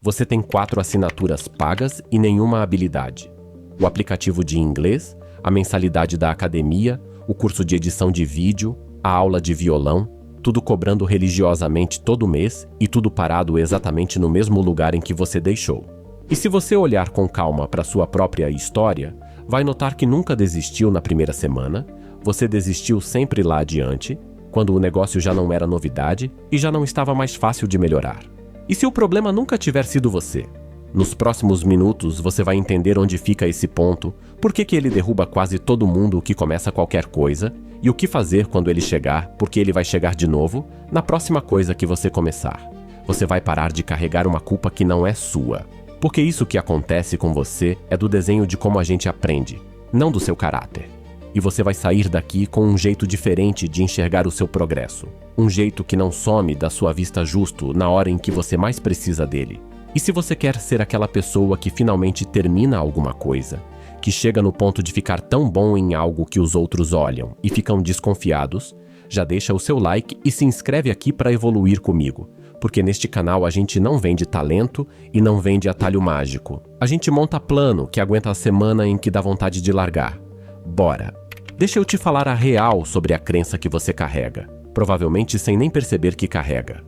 Você tem 4 assinaturas pagas e nenhuma habilidade. O aplicativo de inglês, a mensalidade da academia, o curso de edição de vídeo, a aula de violão, tudo cobrando religiosamente todo mês e tudo parado exatamente no mesmo lugar em que você deixou. E se você olhar com calma para sua própria história, vai notar que nunca desistiu na primeira semana, você desistiu sempre lá adiante, quando o negócio já não era novidade e já não estava mais fácil de melhorar. E se o problema nunca tiver sido você? Nos próximos minutos você vai entender onde fica esse ponto, por que ele derruba quase todo mundo que começa qualquer coisa, e o que fazer quando ele chegar, porque ele vai chegar de novo, na próxima coisa que você começar. Você vai parar de carregar uma culpa que não é sua. Porque isso que acontece com você é do desenho de como a gente aprende, não do seu caráter. E você vai sair daqui com um jeito diferente de enxergar o seu progresso. Um jeito que não some da sua vista justo na hora em que você mais precisa dele. E se você quer ser aquela pessoa que finalmente termina alguma coisa, que chega no ponto de ficar tão bom em algo que os outros olham e ficam desconfiados, já deixa o seu like e se inscreve aqui para evoluir comigo. Porque neste canal a gente não vende talento e não vende atalho mágico. A gente monta plano que aguenta a semana em que dá vontade de largar. Bora! Deixa eu te falar a real sobre a crença que você carrega, provavelmente sem nem perceber que carrega.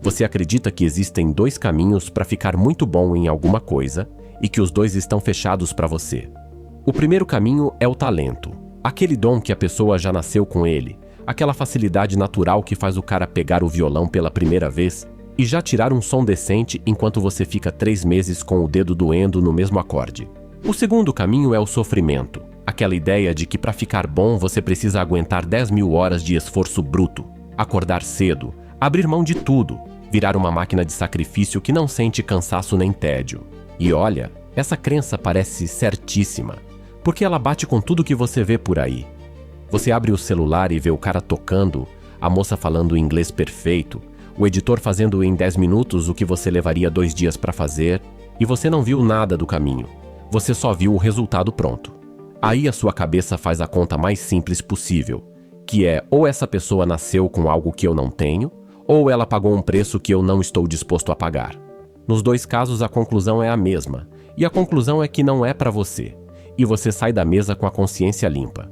Você acredita que existem 2 caminhos para ficar muito bom em alguma coisa e que os 2 estão fechados para você. O primeiro caminho é o talento, aquele dom que a pessoa já nasceu com ele, aquela facilidade natural que faz o cara pegar o violão pela primeira vez e já tirar um som decente enquanto você fica 3 meses com o dedo doendo no mesmo acorde. O segundo caminho é o sofrimento, aquela ideia de que para ficar bom você precisa aguentar 10.000 horas de esforço bruto, acordar cedo, abrir mão de tudo, virar uma máquina de sacrifício que não sente cansaço nem tédio. E olha, essa crença parece certíssima, porque ela bate com tudo que você vê por aí. Você abre o celular e vê o cara tocando, a moça falando inglês perfeito, o editor fazendo em 10 minutos o que você levaria 2 dias para fazer, e você não viu nada do caminho. Você só viu o resultado pronto. Aí a sua cabeça faz a conta mais simples possível, que é ou essa pessoa nasceu com algo que eu não tenho, ou ela pagou um preço que eu não estou disposto a pagar. Nos 2 casos a conclusão é a mesma, e a conclusão é que não é para você, e você sai da mesa com a consciência limpa.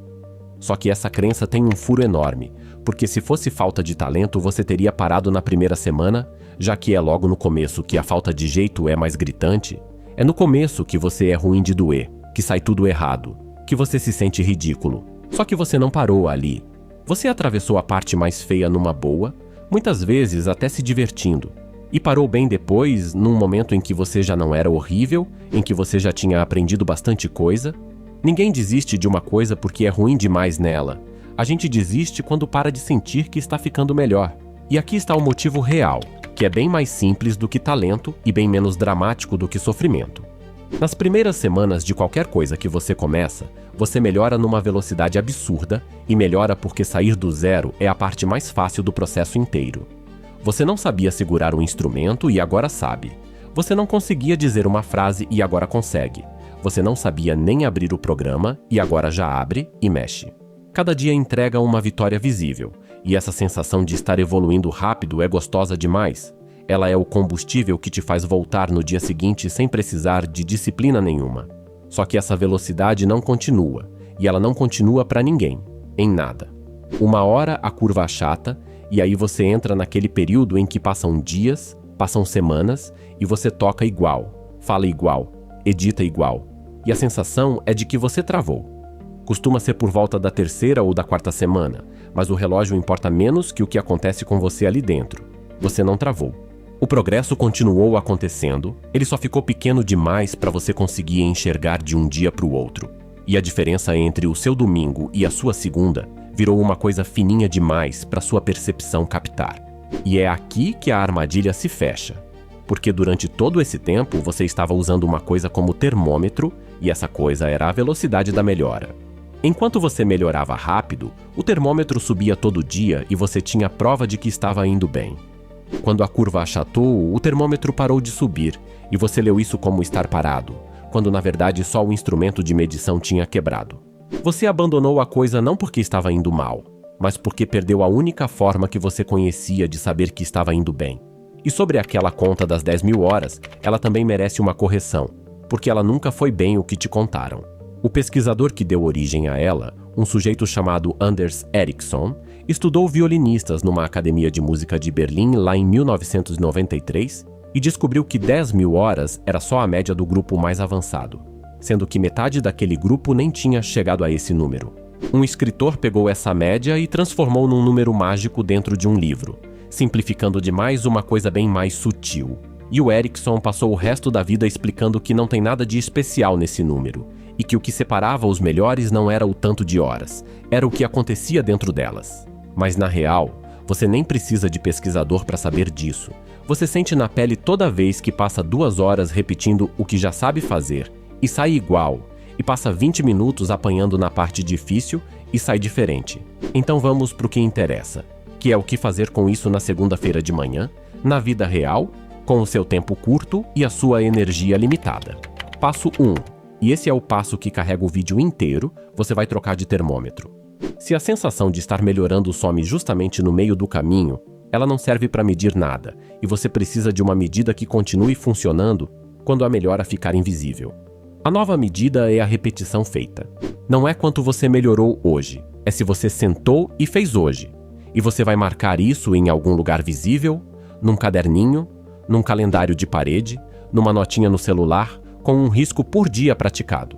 Só que essa crença tem um furo enorme, porque se fosse falta de talento você teria parado na primeira semana, já que é logo no começo que a falta de jeito é mais gritante, é no começo que você é ruim de doer, que sai tudo errado, que você se sente ridículo. Só que você não parou ali. Você atravessou a parte mais feia numa boa, muitas vezes até se divertindo, e parou bem depois, num momento em que você já não era horrível, em que você já tinha aprendido bastante coisa. Ninguém desiste de uma coisa porque é ruim demais nela. A gente desiste quando para de sentir que está ficando melhor. E aqui está o motivo real, que é bem mais simples do que talento e bem menos dramático do que sofrimento. Nas primeiras semanas de qualquer coisa que você começa, você melhora numa velocidade absurda e melhora porque sair do zero é a parte mais fácil do processo inteiro. Você não sabia segurar um instrumento e agora sabe. Você não conseguia dizer uma frase e agora consegue. Você não sabia nem abrir o programa e agora já abre e mexe. Cada dia entrega uma vitória visível, e essa sensação de estar evoluindo rápido é gostosa demais. Ela é o combustível que te faz voltar no dia seguinte sem precisar de disciplina nenhuma. Só que essa velocidade não continua, e ela não continua para ninguém, em nada. Uma hora a curva achata, e aí você entra naquele período em que passam dias, passam semanas, e você toca igual, fala igual, edita igual. E a sensação é de que você travou. Costuma ser por volta da 3ª ou da 4ª semana, mas o relógio importa menos que o que acontece com você ali dentro. Você não travou. O progresso continuou acontecendo, ele só ficou pequeno demais para você conseguir enxergar de um dia para o outro. E a diferença entre o seu domingo e a sua segunda virou uma coisa fininha demais para sua percepção captar. E é aqui que a armadilha se fecha. Porque durante todo esse tempo você estava usando uma coisa como termômetro e essa coisa era a velocidade da melhora. Enquanto você melhorava rápido, o termômetro subia todo dia e você tinha prova de que estava indo bem. Quando a curva achatou, o termômetro parou de subir e você leu isso como estar parado, quando na verdade só o instrumento de medição tinha quebrado. Você abandonou a coisa não porque estava indo mal, mas porque perdeu a única forma que você conhecia de saber que estava indo bem. E sobre aquela conta das 10.000 horas, ela também merece uma correção, porque ela nunca foi bem o que te contaram. O pesquisador que deu origem a ela, um sujeito chamado Anders Ericsson, estudou violinistas numa academia de música de Berlim lá em 1993 e descobriu que 10.000 horas era só a média do grupo mais avançado, sendo que metade daquele grupo nem tinha chegado a esse número. Um escritor pegou essa média e transformou num número mágico dentro de um livro, simplificando demais uma coisa bem mais sutil. E o Ericsson passou o resto da vida explicando que não tem nada de especial nesse número, e que o que separava os melhores não era o tanto de horas, era o que acontecia dentro delas. Mas na real, você nem precisa de pesquisador para saber disso. Você sente na pele toda vez que passa 2 horas repetindo o que já sabe fazer, e sai igual, e passa 20 minutos apanhando na parte difícil e sai diferente. Então vamos para o que interessa, que é o que fazer com isso na segunda-feira de manhã, na vida real, com o seu tempo curto e a sua energia limitada. Passo 1. E esse é o passo que carrega o vídeo inteiro, você vai trocar de termômetro. Se a sensação de estar melhorando some justamente no meio do caminho, ela não serve para medir nada, e você precisa de uma medida que continue funcionando quando a melhora ficar invisível. A nova medida é a repetição feita. Não é quanto você melhorou hoje, é se você sentou e fez hoje. E você vai marcar isso em algum lugar visível, num caderninho, num calendário de parede, numa notinha no celular, com um risco por dia praticado.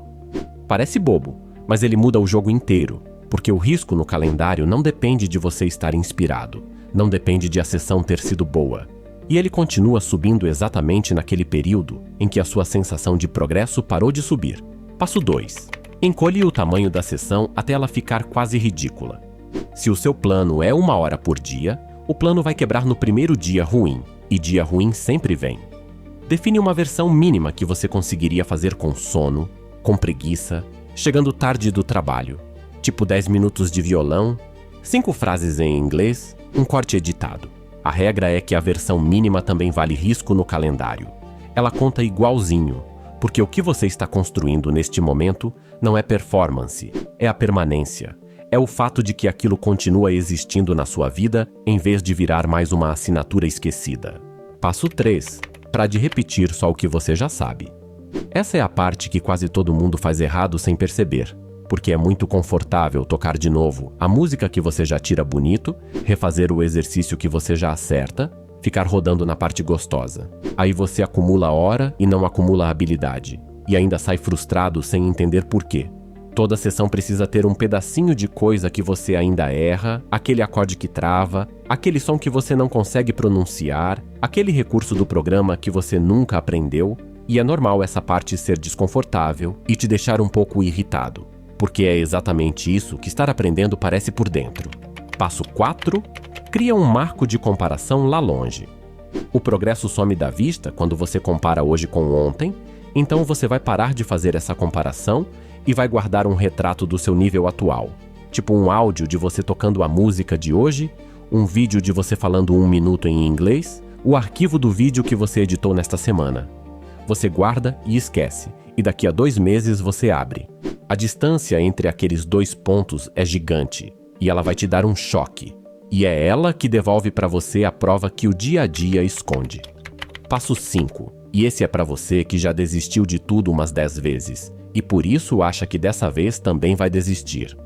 Parece bobo, mas ele muda o jogo inteiro, porque o risco no calendário não depende de você estar inspirado, não depende de a sessão ter sido boa. E ele continua subindo exatamente naquele período em que a sua sensação de progresso parou de subir. Passo 2. Encolhe o tamanho da sessão até ela ficar quase ridícula. Se o seu plano é 1 hora por dia, o plano vai quebrar no primeiro dia ruim, e dia ruim sempre vem. Define uma versão mínima que você conseguiria fazer com sono, com preguiça, chegando tarde do trabalho, tipo 10 minutos de violão, 5 frases em inglês, um corte editado. A regra é que a versão mínima também vale risco no calendário. Ela conta igualzinho, porque o que você está construindo neste momento não é performance, é a permanência. É o fato de que aquilo continua existindo na sua vida em vez de virar mais uma assinatura esquecida. Passo 3. Para de repetir só o que você já sabe. Essa é a parte que quase todo mundo faz errado sem perceber, porque é muito confortável tocar de novo a música que você já tira bonito, refazer o exercício que você já acerta, ficar rodando na parte gostosa. Aí você acumula hora e não acumula habilidade, e ainda sai frustrado sem entender por quê. Toda sessão precisa ter um pedacinho de coisa que você ainda erra, aquele acorde que trava, aquele som que você não consegue pronunciar, aquele recurso do programa que você nunca aprendeu, e é normal essa parte ser desconfortável e te deixar um pouco irritado, porque é exatamente isso que estar aprendendo parece por dentro. Passo 4. Cria um marco de comparação lá longe. O progresso some da vista quando você compara hoje com ontem, então você vai parar de fazer essa comparação e vai guardar um retrato do seu nível atual, tipo um áudio de você tocando a música de hoje, um vídeo de você falando 1 minuto em inglês, o arquivo do vídeo que você editou nesta semana. Você guarda e esquece, e daqui a 2 meses você abre. A distância entre aqueles 2 pontos é gigante, e ela vai te dar um choque. E é ela que devolve para você a prova que o dia a dia esconde. Passo 5. E esse é para você que já desistiu de tudo umas 10 vezes, e por isso acha que dessa vez também vai desistir.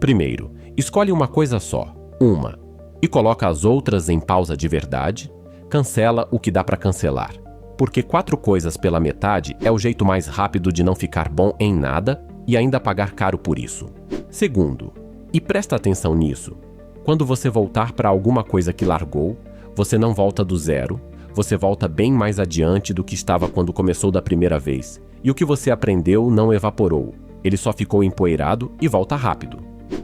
Primeiro, escolhe uma coisa só, uma, e coloca as outras em pausa de verdade, cancela o que dá para cancelar, porque 4 coisas pela metade é o jeito mais rápido de não ficar bom em nada e ainda pagar caro por isso. Segundo, e presta atenção nisso, quando você voltar para alguma coisa que largou, você não volta do zero, você volta bem mais adiante do que estava quando começou da primeira vez. E o que você aprendeu não evaporou, ele só ficou empoeirado e volta rápido.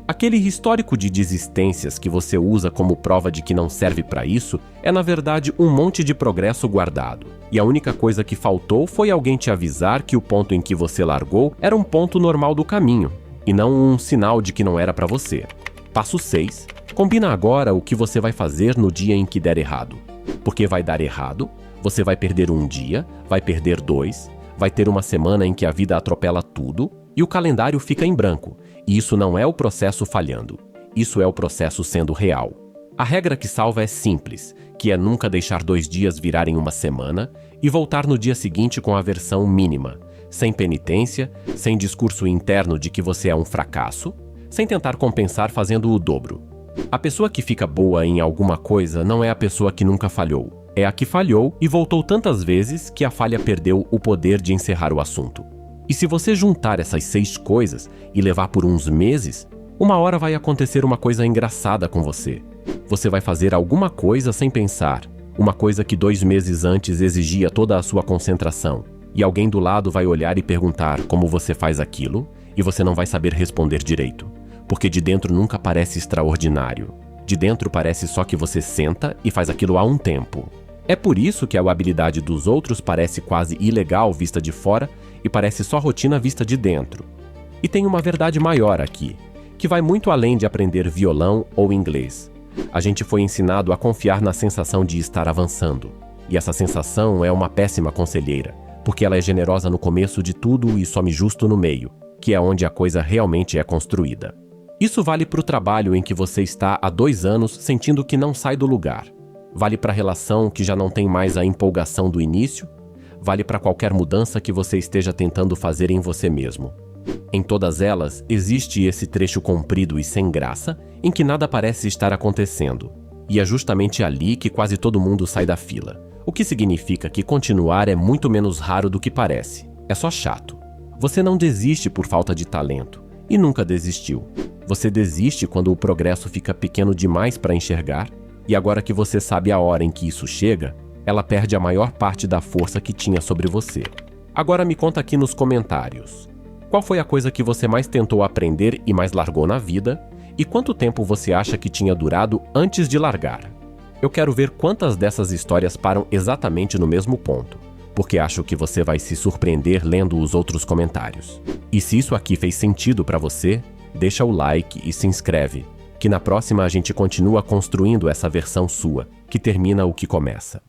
Aquele histórico de desistências que você usa como prova de que não serve para isso é na verdade um monte de progresso guardado. E a única coisa que faltou foi alguém te avisar que o ponto em que você largou era um ponto normal do caminho, e não um sinal de que não era para você. Passo 6. Combina agora o que você vai fazer no dia em que der errado. Porque vai dar errado, você vai perder um dia, vai perder 2, vai ter uma semana em que a vida atropela tudo e o calendário fica em branco. E isso não é o processo falhando, isso é o processo sendo real. A regra que salva é simples, que é nunca deixar 2 dias virarem uma semana e voltar no dia seguinte com a versão mínima, sem penitência, sem discurso interno de que você é um fracasso, sem tentar compensar fazendo o dobro. A pessoa que fica boa em alguma coisa não é a pessoa que nunca falhou. É a que falhou e voltou tantas vezes que a falha perdeu o poder de encerrar o assunto. E se você juntar essas 6 coisas e levar por uns meses, uma hora vai acontecer uma coisa engraçada com você. Você vai fazer alguma coisa sem pensar, uma coisa que 2 meses antes exigia toda a sua concentração. E alguém do lado vai olhar e perguntar como você faz aquilo, e você não vai saber responder direito. Porque de dentro nunca parece extraordinário. De dentro parece só que você senta e faz aquilo há um tempo. É por isso que a habilidade dos outros parece quase ilegal vista de fora e parece só rotina vista de dentro. E tem uma verdade maior aqui, que vai muito além de aprender violão ou inglês. A gente foi ensinado a confiar na sensação de estar avançando. E essa sensação é uma péssima conselheira, porque ela é generosa no começo de tudo e some justo no meio, que é onde a coisa realmente é construída. Isso vale para o trabalho em que você está há 2 anos sentindo que não sai do lugar. Vale para a relação que já não tem mais a empolgação do início. Vale para qualquer mudança que você esteja tentando fazer em você mesmo. Em todas elas, existe esse trecho comprido e sem graça em que nada parece estar acontecendo. E é justamente ali que quase todo mundo sai da fila. O que significa que continuar é muito menos raro do que parece. É só chato. Você não desiste por falta de talento. E nunca desistiu. Você desiste quando o progresso fica pequeno demais para enxergar, e agora que você sabe a hora em que isso chega, ela perde a maior parte da força que tinha sobre você. Agora me conta aqui nos comentários. Qual foi a coisa que você mais tentou aprender e mais largou na vida? E quanto tempo você acha que tinha durado antes de largar? Eu quero ver quantas dessas histórias param exatamente no mesmo ponto, porque acho que você vai se surpreender lendo os outros comentários. E se isso aqui fez sentido para você, deixa o like e se inscreve, que na próxima a gente continua construindo essa versão sua, que termina o que começa.